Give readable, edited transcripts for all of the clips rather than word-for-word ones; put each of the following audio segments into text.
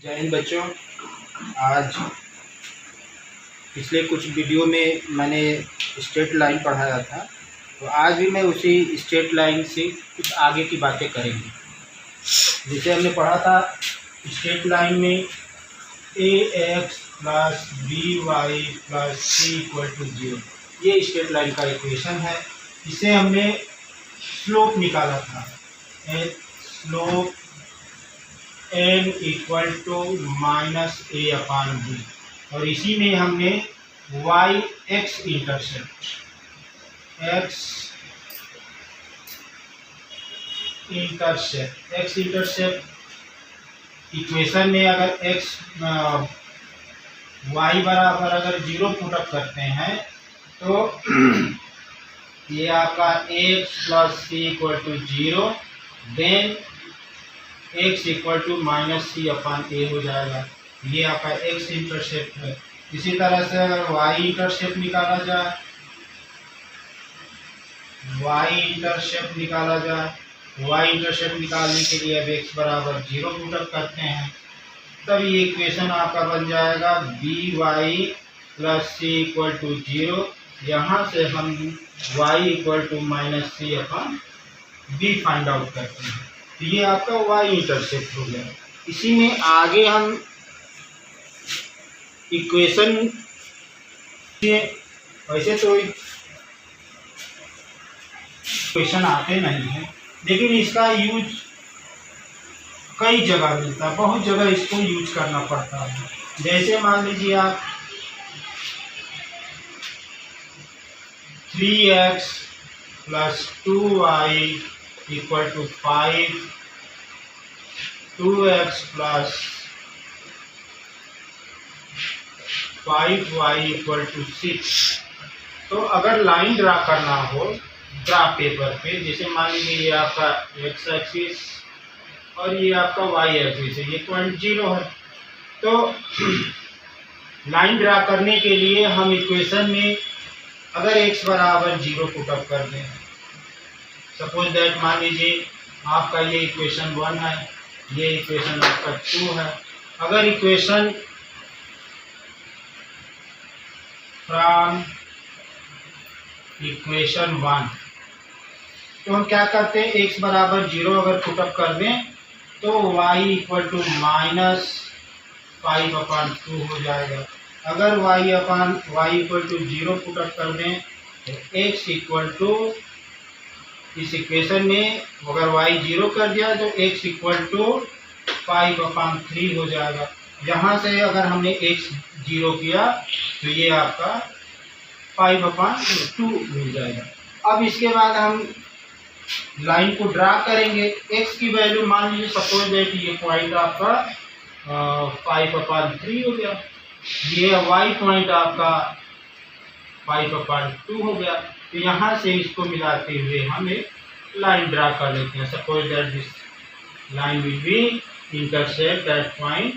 जय हिंद बच्चों। आज पिछले कुछ वीडियो में मैंने स्ट्रेट लाइन पढ़ाया था, तो आज भी मैं उसी स्ट्रेट लाइन से कुछ आगे की बातें करेंगे। जैसे हमने पढ़ा था स्ट्रेट लाइन में ax plus by plus c equal to 0, ये स्ट्रेट लाइन का इक्वेशन है। इसे हमने स्लोप निकाला था, slope n equal to minus a upon b, और इसी में हमने y x इंटरसेप्ट इक्वेशन में अगर y बराबर अगर 0 पुटअप करते हैं तो ये आपका x plus C equal to 0, then x equal to minus C upon A हो जाएगा। ये आपका x इंटरसेप्ट है। इसी तरह से अगर y इंटरसेप्ट निकाला जाए, y इंटरसेप्ट निकालने के लिए अब x बराबर 0 पुटअप करते हैं, तब ये इक्वेशन आपका बन जाएगा by plus C equal to 0। यहाँ से हम y equal to minus C upon B find out करते हैं, तो ये आपका y इंटरसेप्ट हो गया। इसी में आगे हम इक्वेशन, वैसे तो इक्वेशन आते नहीं हैं, लेकिन इसका यूज कई जगह मिलता है, बहुत जगह इसको यूज करना पड़ता है। जैसे मान लीजिए आप 3x plus 2y equal to 5, 2x plus 5y equal to 6। तो अगर लाइन ड्रा करना हो ग्राफ पेपर पे, जैसे मान लीजिए ये आपका x एक्सिस और ये आपका y एक्सिस है, ये पॉइंट 0 है, तो लाइन ड्रा करने के लिए हम इक्वेशन में अगर x बराबर 0 पुटअप कर दें, सपोज दैट मान लीजिए आपका ये इक्वेशन 1 है, ये इक्वेशन आपका 2 है। अगर इक्वेशन फ्रॉम इक्वेशन 1, तो हम क्या करते हैं, x बराबर 0 अगर पुटअप कर दें तो y इक्वल टू माइनस 5 अपान 2 हो जाएगा। अगर y इक्वल टू 0 पुटअप कर दें तो x इक्वल टू, इस इक्वेशन में अगर y 0 कर दिया तो x इक्वल टू 5 अपान 3 हो जाएगा। यहाँ से अगर हमने x 0 किया तो ये आपका 5 अपान 2 मिल जाएगा। अब इसके बाद हम लाइन को ड्रा करेंगे। x की वैल्यू मान लीजिए सपोज दैट ये पॉइंट आपका 5 अपान 3 हो गया, ये y पॉइंट आपका 5 अपान 2 हो गया। तो यहाँ से इसको मिलाते हुए हम एक लाइन ड्रा कर लेते हैं। Suppose that this line will be intercept that point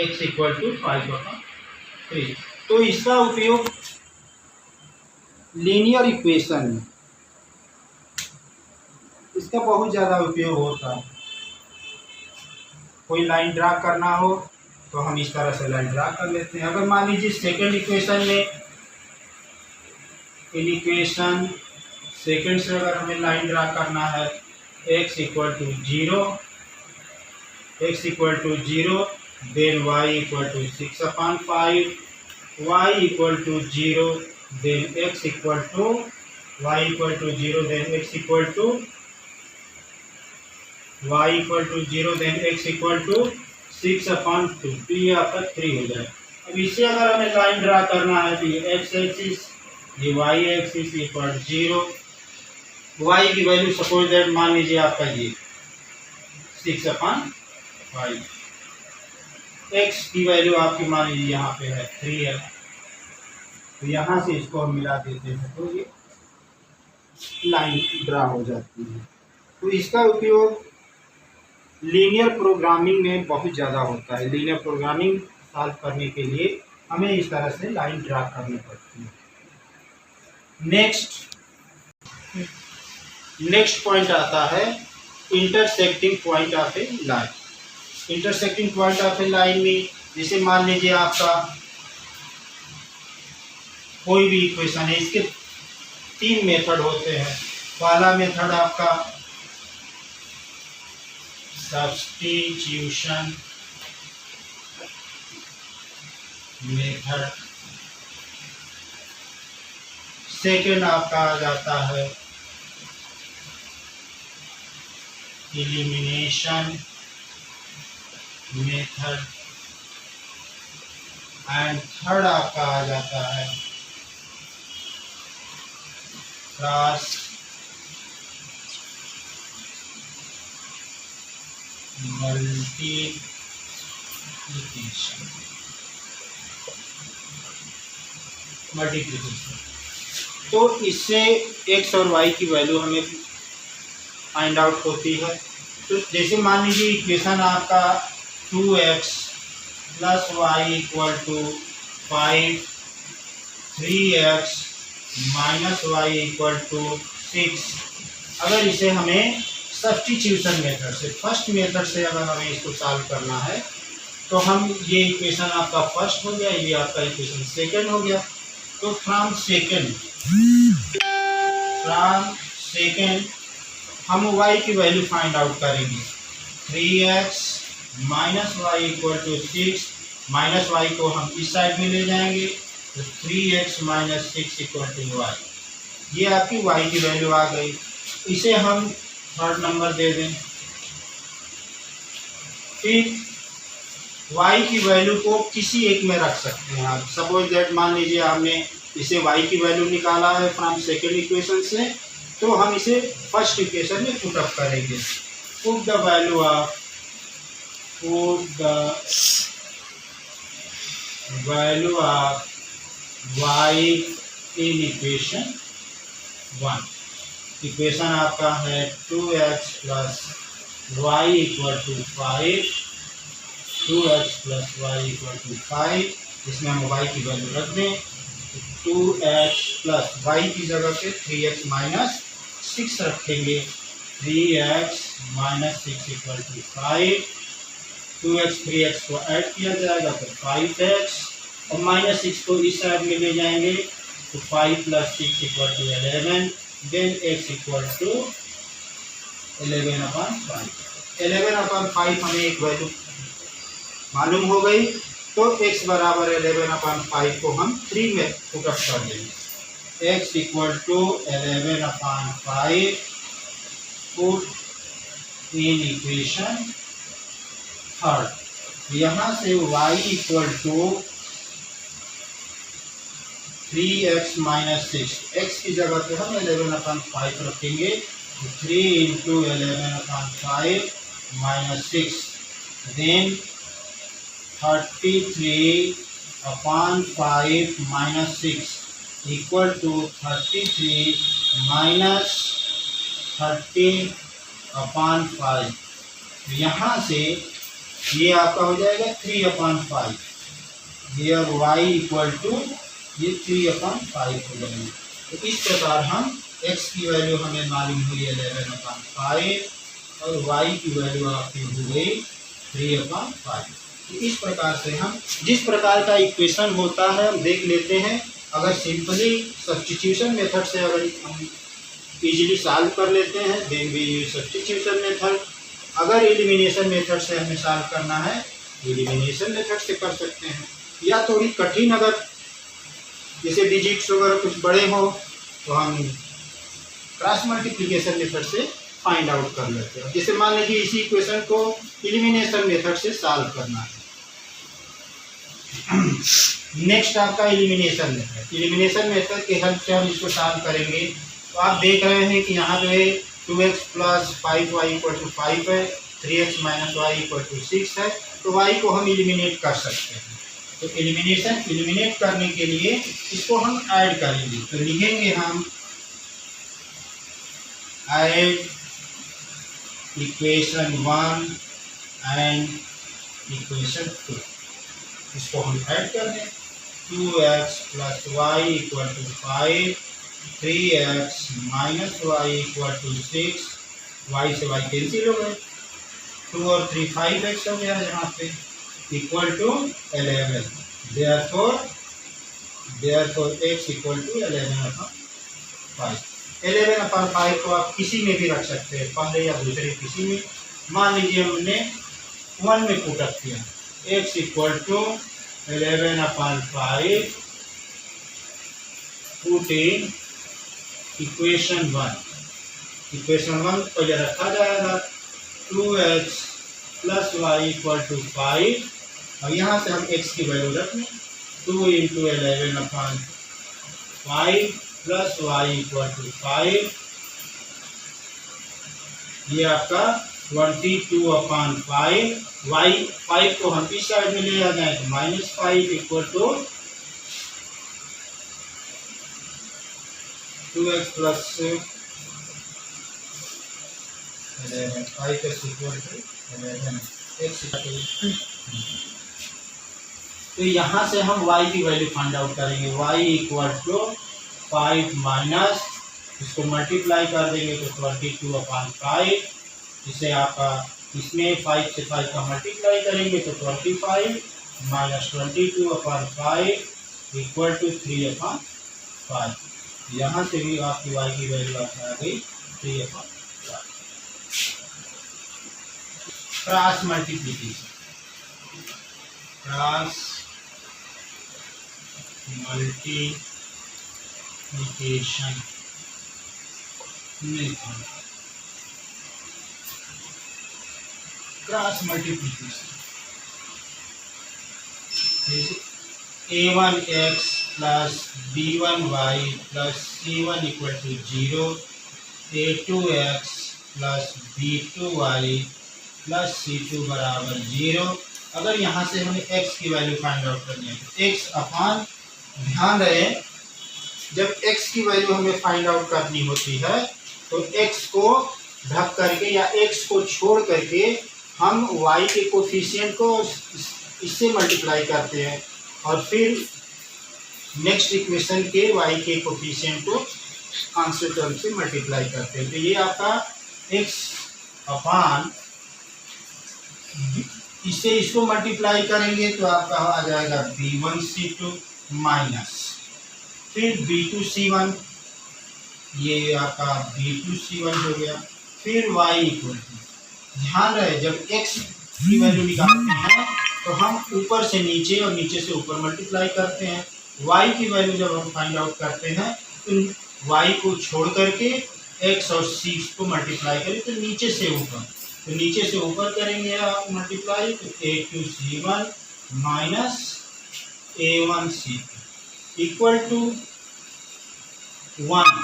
x equal to 5 upon 3। तो इसका उपयोग लीनियर इक्वेशन में, इसका बहुत ज़्यादा उपयोग होता है। कोई लाइन ड्रा करना हो तो हम इस तरह से लाइन ड्रा कर लेते हैं। अगर मान लीजिए सेकेंड इक्वेशन में, इन इक्वेशन सेकेंड से अगर हमें लाइन ड्रा करना है, x equal to 0, then y equal to 6 upon 5, y equal to 0, then x equal to 0, then x equal to then x equal to 6 upon 2, तो ये आपका 3 हो जाए। अब इसे अगर हमें लाइन ड्रा करना है तो ये x एक्सिस, ये y एक्सिस इक्वल 0, y की वैल्यू सपोज दैट मान लीजिए आपका ये 6 अपान 5, x की वैल्यू आपकी मान लीजिए यहाँ पे है 3 है, तो यहाँ से इसको हम मिला देते हैं तो ये लाइन ड्रा हो जाती है। तो इसका उपयोग लीनियर प्रोग्रामिंग में बहुत ज़्यादा होता है। लीनियर प्रोग्रामिंग सॉल्व करने के लिए हमें इस तरह से लाइन ड्रा करनी पड़ती है। नेक्स्ट पॉइंट आता है intersecting point of A line. Intersecting point of A line में, जैसे मान लीजिए आपका कोई भी इक्वेशन है, इसके 3 मेथड होते हैं। पहला मेथड आपका सब्स्टिट्यूशन मेथड, सेकेंड आपका आ जाता है एलिमिनेशन मेथड, एंड थर्ड आपका आ जाता है क्रॉस मल्टीप्लिकेशन। तो इससे x और y की वैल्यू हमें फाइंड आउट होती है। तो जैसे मान लीजिए इक्वेशन आपका 2x plus Y equal to 5, 3x minus Y equal to 6, अगर इसे हमें सब्स्टिट्यूशन मेथड से, फर्स्ट मेथड से अगर हमें इसको सॉल्व करना है, तो हम ये इक्वेशन आपका फर्स्ट हो गया, ये आपका इक्वेशन सेकंड हो गया। तो फ्रॉम सेकंड हम y की वैल्यू फाइंड आउट करेंगे। 3x minus Y equal to 6, minus Y को हम इस साइड में ले जाएंगे, तो 3x minus 6 equal to Y, ये आपकी y की वैल्यू आ गई। इसे हम थर्ड नंबर दे दें। फिर y की वैल्यू को किसी एक में रख सकते हैं आप। सपोज दैट मान लीजिए हमने इसे y की वैल्यू निकाला है फ्रॉम सेकेंड इक्वेशन से, तो हम इसे फर्स्ट इक्वेशन में पुट अप करेंगे। Put the value of y in equation 1। Equation आपका है 2x plus Y equal to 5, 2x plus Y equal to 5, इसमें हम y की वैल्यू रख दें। 2x प्लस वाई की जगह पे 3x माइनस 6 रखेंगे। 3x minus 6 equal to 5, 2x 3x को ऐड किया जाएगा तो 5x, और माइनस 6 को इस साइड में ले जाएंगे तो 5 plus 6 equal to 11, then x equal to 11/5। 11/5 हमें एक वैल्यू मालूम हो गई, तो x बराबर 11/5 को हम 3 में पुट अप कर देंगे। x equal to 11/5 put in equation third. यहाँ से y equal to 3x minus 6, x की जगह पे हम 11/5 रखेंगे, 3 into 11/5 minus 6, then 33/5 minus 6 equal to 33 minus 13/5। यहाँ से ये आपका हो जाएगा 3/5, हियर y इक्वल टू ये 3/5 हो जाएंगे। तो इस प्रकार हम x की वैल्यू हमें मालूम हुई 11/5 और y की वैल्यू आपकी हो गई 3/5। तो इस प्रकार से हम जिस प्रकार का इक्वेशन होता है हम देख लेते हैं। अगर सिंपली सब्स्टिट्यूशन मेथड से अगर हम इजीली सॉल्व कर लेते हैं, then we use substitution method. अगर एलिमिनेशन मेथड से हमें सॉल्व करना है, एलिमिनेशन मेथड से कर सकते हैं। या थोड़ी कठिन अगर जैसे डिजिट्स वगैरह कुछ बड़े हो तो हम क्रॉस मल्टीप्लिकेशन मेथड से फाइंड आउट कर लेते हैं। जैसे मान लीजिए इसी इक्वेशन को एलिमिनेशन मेथड से सॉल्व करना है। नेक्स्ट आपका एलिमिनेशन मेथड। एलिमिनेशन मेथड के हेल्प से हम इसको सॉल्व करेंगे। तो आप देख रहे हैं कि यहाँ पे 2x plus 5y equal to 5 है, 3x minus Y equal to 6 है, तो y को हम एलिमिनेट कर सकते हैं। तो एलिमिनेट करने के लिए इसको हम ऐड करेंगे। तो लिखेंगे हम ऐड इक्वेशन 1 एंड इक्वेशन 2, इसको हम ऐड कर दें। 2x plus Y equal to 5, 3x minus Y equal to 6, y से y कैंसिल हो गए, 2 और 3 5x हो गया यहाँ पे equal to 11। Therefore x equal to 11/5। 11/5 को आप किसी में भी रख सकते हैं, पहले या दूसरे किसी में। मान लीजिए हमने 1 में पुटअप किया, x equal to 11/5 put in equation 1। Equation 1 पहले रखा जाएगा 2x plus Y equal to 5 और यहाँ से हम x की वैल्यू रखें 2 into 11/5 plus Y equal to 5। ये आपका 22/5। वाई 5 को हम इस साइड में ले आ जाए तो -5 equal to 2x plus 11 5x equal to 11 x। तो यहाँ से हम y की वैल्यू फाइंड आउट करेंगे। y इक्वल टू 5 माइनस, इसको मल्टीप्लाई कर देंगे तो 22/5। इसे आपका इसमें 5 से 5 का मल्टीप्लाई करेंगे तो 25 माइनस 22/5 इक्वल टू 3/5। यहाँ से भी आपकी y की वैल्यू आ गई 3/5। Cross multiplication, cross multiplication method. Cross multiplication a1x plus b1y plus c1 equal to 0, a2x plus b2y plus c2 बराबर 0। अगर यहाँ से हमें x की वैल्यू फाइंड आउट करनी है तो x अपान, ध्यान रहे जब x की वैल्यू हमें फाइंड आउट करनी होती है तो x को ढक करके या x को छोड़ करके हम y के कोफिशिएंट को इससे मल्टीप्लाई करते हैं और फिर नेक्स्ट इक्वेशन के y के कोफिशिएंट को आंसर टर्म से मल्टीप्लाई करते हैं। तो ये आपका x अपान, इससे इसको मल्टीप्लाई करेंगे तो आपका आ जाएगा b1c2 माइनस फिर b2c1, ये आपका b2c1 हो गया। फिर y इक्वल टू, ध्यान रहे जब x की वैल्यू निकालते हैं तो हम ऊपर से नीचे और नीचे से ऊपर मल्टीप्लाई करते हैं। y की वैल्यू जब हम फाइंड आउट करते हैं तो y को छोड़ करके x और c को मल्टीप्लाई करें तो नीचे से ऊपर, तो नीचे से ऊपर करेंगे आप मल्टीप्लाई तो a2c1 minus a1c2 equal to 1।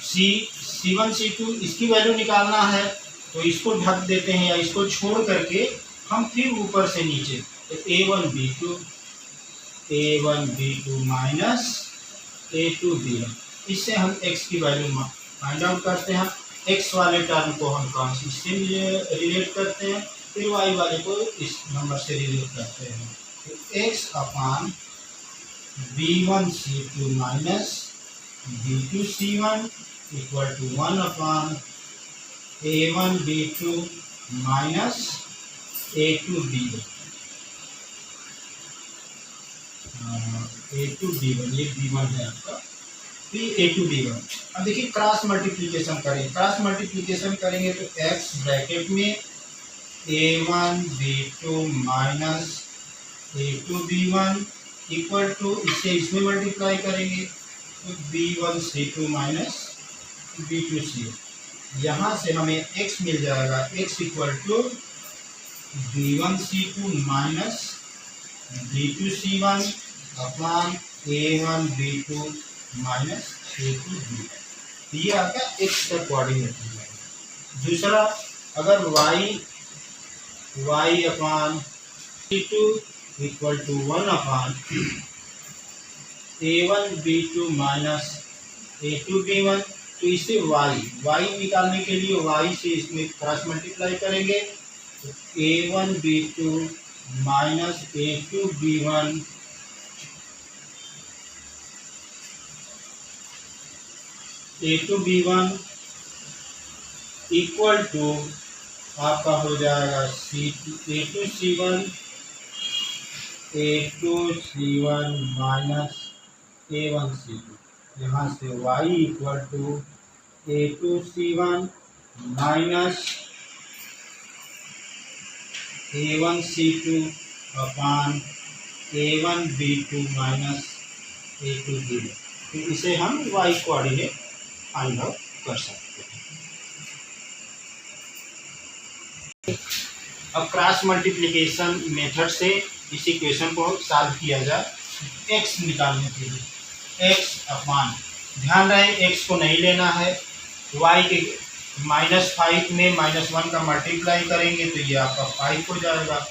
c1 c2 इसकी वैल्यू निकालना है तो इसको ढक देते हैं या इसको छोड़ करके हम फिर ऊपर से नीचे तो a1b2 माइनस a2b1। इससे हम x की वैल्यू फाइंड आउट करते हैं। x वाले टर्म को हम कांस्टेंट से रिलेट करते हैं, फिर y वाले को इस नंबर से रिलेट करते हैं। तो x upon b1c2 minus b2c1 equal to 1 upon a1b2 minus a2b1। a2b1 ये b1 है आपका, फिर a2b1। अब देखिए क्रॉस मल्टीप्लिकेशन करें, क्रॉस मल्टीप्लिकेशन करेंगे तो x ब्रैकेट में a1b2 minus a2b1 equal to, इससे इसमें मल्टीप्लाई करेंगे तो b1c2 माइनस b2c1। यहाँ से हमें x मिल जाएगा, x equal to b1c2 minus b2c1 upon a1b2 minus a2b1। ये आपका x का कोऑर्डिनेट है। दूसरा अगर y upon c2 equal to 1 upon a1b2 minus a2b1, तो इसे y निकालने के लिए y से इसमें क्रॉस मल्टीप्लाई करेंगे तो a1b2 minus a2b1 equal to आपका हो जाएगा A2C1 माइनस A1C2। यहाँ से y equal to A2C1 minus A1C2 upon A1B2 minus A2B। तो इसे हम y कोऑर्डिनेट फाइंड आउट कर सकते हैं। अब क्रॉस मल्टीप्लिकेशन मेथड से इस इक्वेशन को सॉल्व किया जाए। x निकालने के लिए x अपान, ध्यान रहे x को नहीं लेना है, y के -5 में -1 का मल्टीप्लाई करेंगे तो ये आपका 5 हो जाएगा।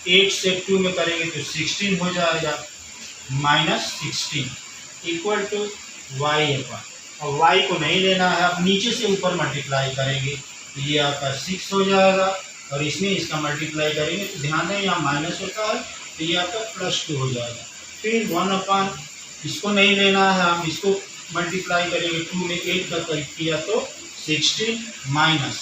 8 से 2 में करेंगे तो 16 हो जाएगा, -16 इक्वल टू y अपान, और y को नहीं लेना है, अब नीचे से ऊपर मल्टीप्लाई करेंगे तो ये आपका 6 हो जाएगा, और इसमें इसका मल्टीप्लाई करेंगे तो ध्यान दें यहाँ माइनस होता है तो ये आपका +2 हो जाएगा। फिर 1 अपान, इसको नहीं लेना है, हम इसको मल्टीप्लाई करेंगे, 2 में 8 का किया तो 16 माइनस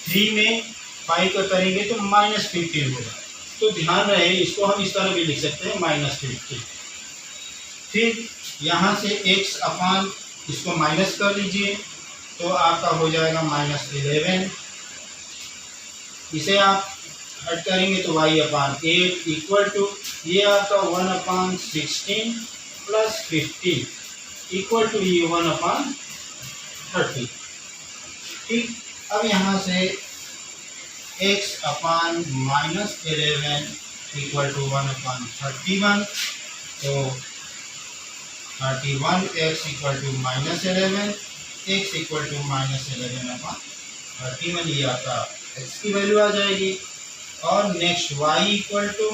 3 में 5 का करेंगे तो -15 होगा। तो ध्यान रहे इसको हम इस तरह भी लिख सकते हैं -15। फिर यहाँ से x अपान, इसको माइनस कर लीजिए तो आपका हो जाएगा -11। इसे आप हट करेंगे तो y अपान 8 इक्वल टू, ये आपका 1/16 प्लस 15 इक्वल टू ये 1/30। ठीक, अब यहाँ से x अपान -11 इक्वल टू 1/31, तो 31x equal to -11, x equal to -11/31, ये आपका x की वैल्यू आ जाएगी। और next y equal to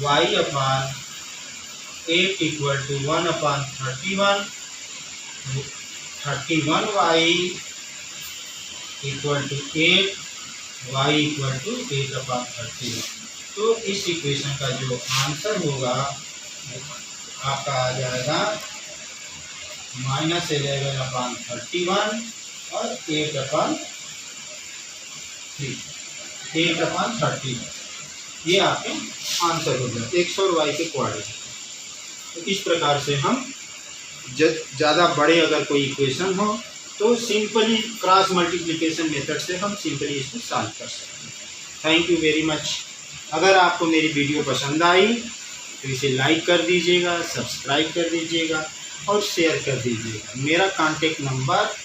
y upon 8 equal to 1/31, 31y equal to 8, y equal to 8/31। तो इस इक्वेशन का जो आंसर होगा आपका आ जाएगा -11/31 और 8/31, ये आपके आंसर हो जाए x और y के कोऑर्डिनेट। तो इस प्रकार से हम ज़्यादा बड़े अगर कोई इक्वेशन हो तो सिंपली क्रॉस मल्टीप्लिकेशन मेथड से हम सिंपली इसको सॉल्व कर सकते हैं। Thank you very much. अगर आपको मेरी वीडियो पसंद आई तो इसे लाइक कर दीजिएगा, सब्सक्राइब कर दीजिएगा और शेयर कर दीजिएगा। मेरा कॉन्टेक्ट नंबर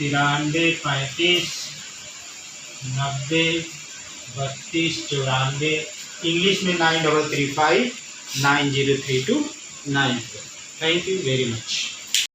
93 35 90 32 94, इंग्लिश में 9335 9032 94। Thank you very much.